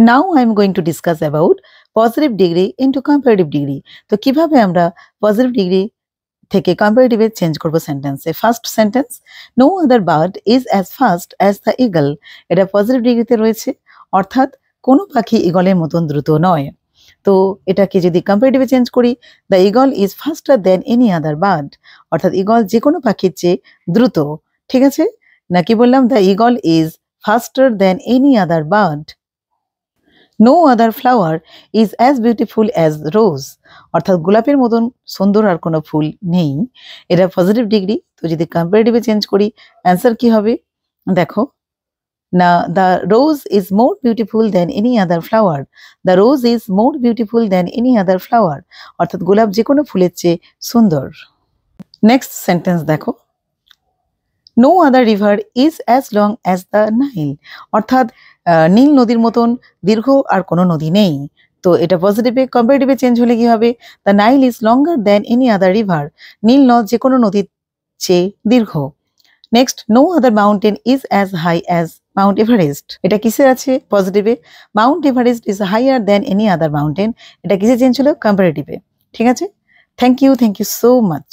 Now I am going to discuss about positive degree into comparative degree. তো কিভাবে আমরা positive degree থেকে comparative এ চেঞ্জ করব সেন্টেন্সে। First sentence, no other bird is as fast as the eagle. এটা positive ডিগ্রিতে রয়েছে, অর্থাৎ কোনো পাখি ইগলের মতন দ্রুত নয়। তো এটাকে যদি কম্পারেটিভে চেঞ্জ করি, the eagle is faster than any other bird, অর্থাৎ ইগল যে কোনো পাখির চেয়ে দ্রুত। ঠিক আছে, নাকি বললাম the eagle is faster than any other bird. No other flower is as beautiful as rose, অর্থাৎ গোলাপের মতন সুন্দর আর কোনো ফুল নেই। এটা পজিটিভ ডিগ্রি। তো যদি কম্পারেটিভে চেঞ্জ করি, অ্যান্সার কি হবে দেখো না, the rose is more beautiful than any other flower. The rose is more beautiful than any other flower, অর্থাৎ গোলাপ যে কোনো ফুলের চেয়ে সুন্দর। নেক্সট সেন্টেন্স দেখো, no other river is as long as the Nile, অর্থাৎ নীল নদীর মতন দীর্ঘ আর কোনো নদী নেই। তো এটা পজিটিভে। কম্পারেটিভে চেঞ্জ হলে কি হবে, the Nile is longer than any other river, নীল নদ যে কোনো নদীর চেয়ে দীর্ঘ। Next, no other mountain is as high as Mount Everest, এটা কিসে আছে পজিটিভে। Mount Everest is higher than any other mountain, এটা কিসে চেঞ্জ হলো কম্পারেটিভে। ঠিক আছে, থ্যাংক ইউ সো মাচ।